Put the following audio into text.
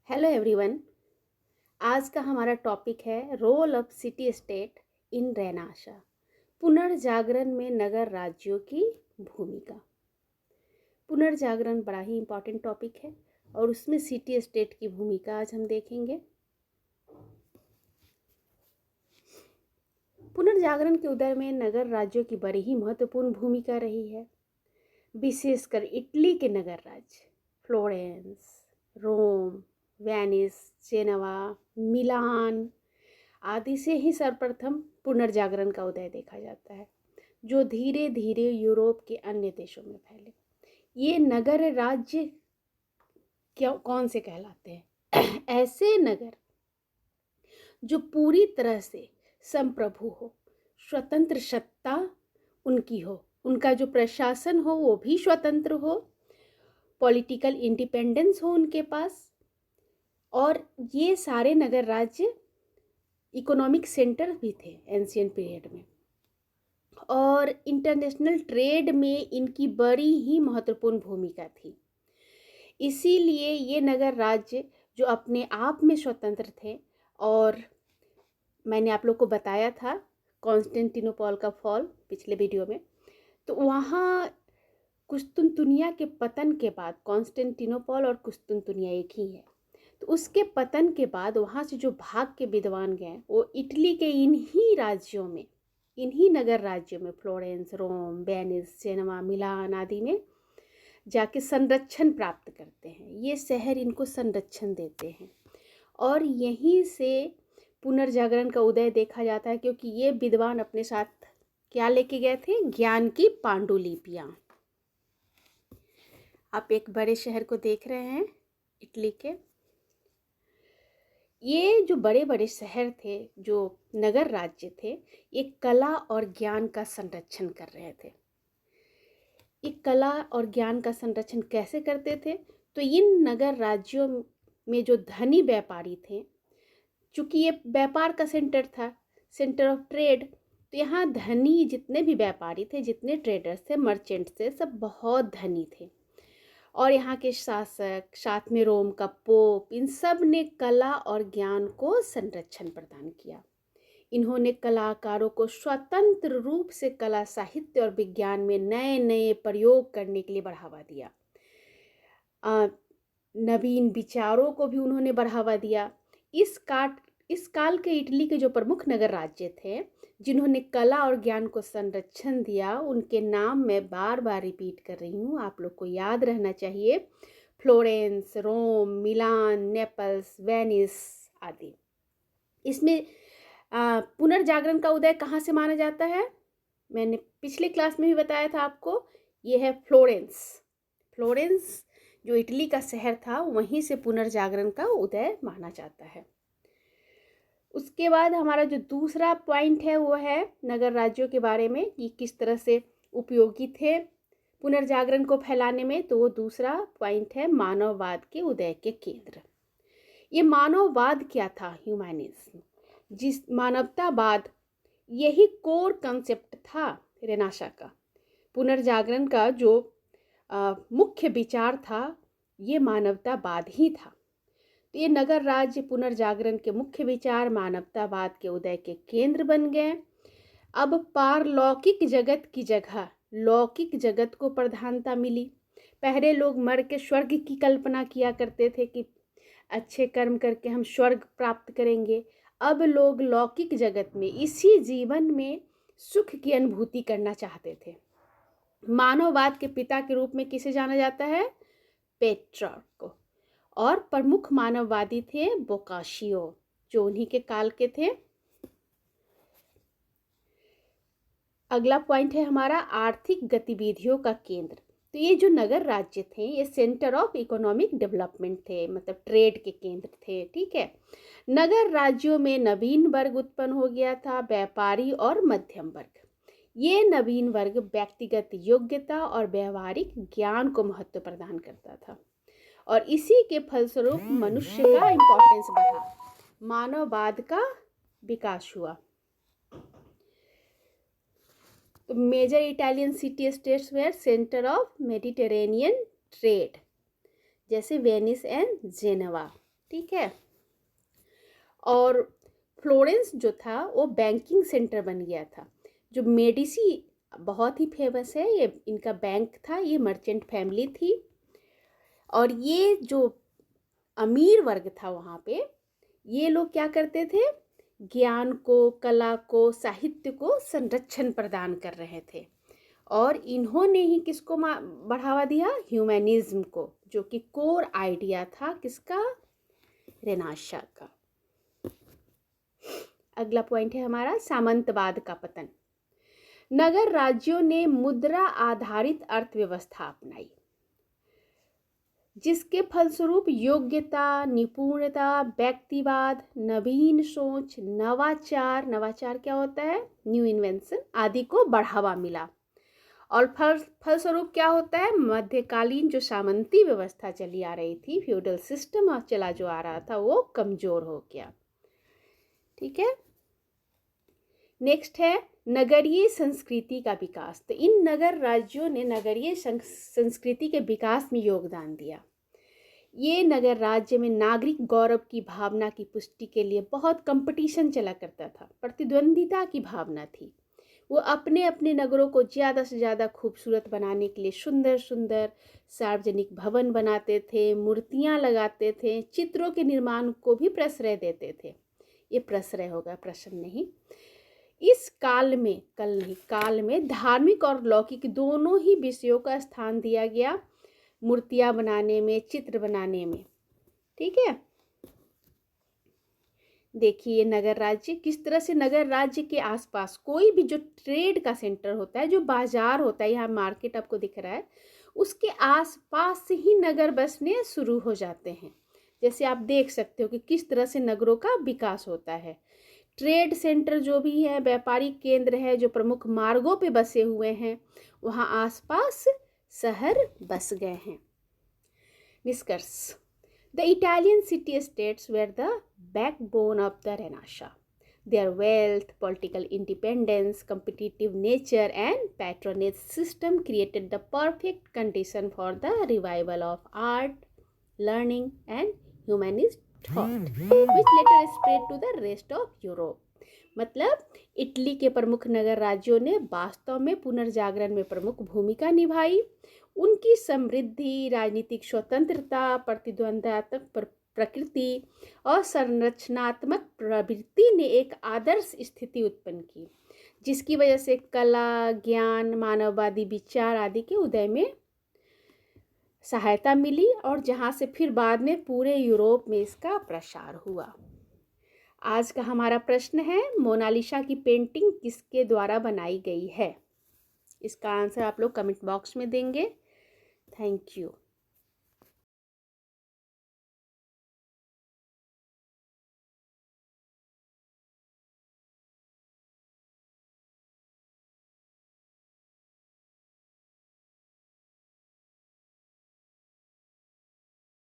Hello everyone. आज का हमारा टॉपिक है role of city state in renaissance. पुनर्जागरण में नगर राज्यों की भूमिका। पुनर्जागरण बड़ा ही इम्पॉर्टेंट टॉपिक है और उसमें सिटी स्टेट की भूमिका आज हम देखेंगे। पुनर्जागरण के उदय में नगर राज्यों की बड़ी ही महत्वपूर्ण भूमिका रही है, विशेषकर इटली के नगर राज्य फ्लोरेंस, रोम, वेनिस, जेनेवा, मिलान आदि से ही सर्वप्रथम पुनर्जागरण का उदय देखा जाता है, जो धीरे धीरे यूरोप के अन्य देशों में फैले। ये नगर राज्य क्यों कौन से कहलाते हैं? ऐसे नगर जो पूरी तरह से संप्रभु हो, स्वतंत्र सत्ता उनकी हो, उनका जो प्रशासन हो वो भी स्वतंत्र हो, पॉलिटिकल इंडिपेंडेंस हो उनके पास, और ये सारे नगर राज्य इकोनॉमिक सेंटर भी थे एंशियंट पीरियड में, और इंटरनेशनल ट्रेड में इनकी बड़ी ही महत्वपूर्ण भूमिका थी। इसीलिए ये नगर राज्य जो अपने आप में स्वतंत्र थे, और मैंने आप लोग को बताया था कॉन्स्टेंटिनोपल का फॉल पिछले वीडियो में, तो वहाँ कुस्तुनतुनिया के पतन के बाद, कॉन्स्टेंटिनोपल और कुस्तुनतुनिया एक ही है, तो उसके पतन के बाद वहाँ से जो भाग के विद्वान गए वो इटली के इन्हीं राज्यों में, इन्हीं नगर राज्यों में फ्लोरेंस, रोम, वेनिस, जेनेवा, मिलान आदि में जाके संरक्षण प्राप्त करते हैं। ये शहर इनको संरक्षण देते हैं और यहीं से पुनर्जागरण का उदय देखा जाता है, क्योंकि ये विद्वान अपने साथ क्या लेके गए थे? ज्ञान की पांडुलिपियाँ। आप एक बड़े शहर को देख रहे हैं, इटली के। ये जो बड़े बड़े शहर थे, जो नगर राज्य थे, ये कला और ज्ञान का संरक्षण कर रहे थे। ये कला और ज्ञान का संरक्षण कैसे करते थे? तो इन नगर राज्यों में जो धनी व्यापारी थे, चूँकि ये व्यापार का सेंटर था, सेंटर ऑफ ट्रेड, तो यहाँ धनी जितने भी व्यापारी थे, जितने ट्रेडर्स थे, मर्चेंट्स थे, सब बहुत धनी थे। और यहाँ के शासक, साथ में रोम का पोप, इन सब ने कला और ज्ञान को संरक्षण प्रदान किया। इन्होंने कलाकारों को स्वतंत्र रूप से कला, साहित्य और विज्ञान में नए नए प्रयोग करने के लिए बढ़ावा दिया। नवीन विचारों को भी उन्होंने बढ़ावा दिया। इस काल के इटली के जो प्रमुख नगर राज्य थे, जिन्होंने कला और ज्ञान को संरक्षण दिया, उनके नाम मैं बार बार रिपीट कर रही हूँ, आप लोग को याद रहना चाहिए। फ्लोरेंस, रोम, मिलान, नेपल्स, वेनिस आदि। इसमें पुनर्जागरण का उदय कहाँ से माना जाता है? मैंने पिछले क्लास में भी बताया था आपको, ये है फ्लोरेंस। फ्लोरेंस जो इटली का शहर था, वहीं से पुनर्जागरण का उदय माना जाता है। उसके बाद हमारा जो दूसरा पॉइंट है वो है नगर राज्यों के बारे में, कि किस तरह से उपयोगी थे पुनर्जागरण को फैलाने में। तो वो दूसरा पॉइंट है मानववाद के उदय के केंद्र। ये मानववाद क्या था? ह्यूमैनिज्म, जिस मानवतावाद, यही कोर कंसेप्ट था रेनाशा का। पुनर्जागरण का जो मुख्य विचार था, ये मानवतावाद ही था। तो ये नगर राज्य पुनर्जागरण के मुख्य विचार मानवतावाद के उदय के केंद्र बन गए। अब पारलौकिक जगत की जगह लौकिक जगत को प्रधानता मिली। पहले लोग मर के स्वर्ग की कल्पना किया करते थे कि अच्छे कर्म करके हम स्वर्ग प्राप्त करेंगे। अब लोग लौकिक जगत में, इसी जीवन में सुख की अनुभूति करना चाहते थे। मानववाद के पिता के रूप में किसे जाना जाता है? पेट्रार्क को। और प्रमुख मानववादी थे बोकाशियो, जो उन्हीं के काल के थे। अगला पॉइंट है हमारा आर्थिक गतिविधियों का केंद्र। तो ये जो नगर राज्य थे, ये सेंटर ऑफ इकोनॉमिक डेवलपमेंट थे, मतलब ट्रेड के केंद्र थे। ठीक है। नगर राज्यों में नवीन वर्ग उत्पन्न हो गया था, व्यापारी और मध्यम वर्ग। ये नवीन वर्ग व्यक्तिगत योग्यता और व्यवहारिक ज्ञान को महत्व प्रदान करता था, और इसी के फलस्वरूप मनुष्य का इम्पोर्टेंस बढ़ा, मानववाद का विकास हुआ। तो major Italian city states were centre of Mediterranean trade, जैसे वेनिस एंड जेनेवा। ठीक है। और फ्लोरेंस जो था वो बैंकिंग सेंटर बन गया था। जो मेडिसी बहुत ही फेमस है, ये इनका बैंक था, ये मर्चेंट फैमिली थी। और ये जो अमीर वर्ग था वहाँ पे, ये लोग क्या करते थे, ज्ञान को, कला को, साहित्य को संरक्षण प्रदान कर रहे थे। और इन्होंने ही किसको बढ़ावा दिया, ह्यूमैनिज्म को, जो कि कोर आइडिया था किसका, रेनाशा का। अगला पॉइंट है हमारा सामंतवाद का पतन। नगर राज्यों ने मुद्रा आधारित अर्थव्यवस्था अपनाई, जिसके फलस्वरूप योग्यता, निपुणता, व्यक्तिवाद, नवीन सोच, नवाचार क्या होता है, न्यू इन्वेंशन आदि को बढ़ावा मिला। और फलस्वरूप क्या होता है, मध्यकालीन जो सामंती व्यवस्था चली आ रही थी, फ्यूडल सिस्टम चला जो आ रहा था, वो कमजोर हो गया। ठीक है। नेक्स्ट है नगरीय संस्कृति का विकास। तो इन नगर राज्यों ने नगरीय संस्कृति के विकास में योगदान दिया। ये नगर राज्य में नागरिक गौरव की भावना की पुष्टि के लिए बहुत कंपटीशन चला करता था, प्रतिद्वंदिता की भावना थी। वो अपने अपने नगरों को ज़्यादा से ज़्यादा खूबसूरत बनाने के लिए सुंदर सुंदर सार्वजनिक भवन बनाते थे, मूर्तियाँ लगाते थे, चित्रों के निर्माण को भी प्रश्रय देते थे। ये प्रश्रय होगा, प्रश्न नहीं। इस काल में धार्मिक और लौकिक दोनों ही विषयों का स्थान दिया गया, मूर्तियाँ बनाने में, चित्र बनाने में। ठीक है। देखिए नगर राज्य किस तरह से, नगर राज्य के आसपास कोई भी जो ट्रेड का सेंटर होता है, जो बाजार होता है, यहाँ मार्केट आपको दिख रहा है, उसके आसपास से ही नगर बसने शुरू हो जाते हैं। जैसे आप देख सकते हो कि किस तरह से नगरों का विकास होता है। ट्रेड सेंटर जो भी है, व्यापारिक केंद्र है, जो प्रमुख मार्गों पे बसे हुए हैं, वहाँ आसपास शहर बस गए हैं। निष्कर्ष, the Italian city-states were the backbone of the Renaissance. Their wealth, political independence, competitive nature, and patronage system created the perfect condition for the revival of art, learning, and humanist thought, which later spread to the rest of Europe. मतलब Italy के प्रमुख नगर राज्यों ने वास्तव में पुनर्जागरण में प्रमुख भूमिका निभाई। उनकी समृद्धि, राजनीतिक स्वतंत्रता, प्रतिद्वंद्वात्मक प्रकृति और संरचनात्मक प्रवृत्ति ने एक आदर्श स्थिति उत्पन्न की, जिसकी वजह से कला, ज्ञान, मानववादी विचार आदि के उदय में सहायता मिली, और जहाँ से फिर बाद में पूरे यूरोप में इसका प्रसार हुआ। आज का हमारा प्रश्न है, मोनालिसा की पेंटिंग किसके द्वारा बनाई गई है? इसका आंसर आप लोग कमेंट बॉक्स में देंगे। Thank you.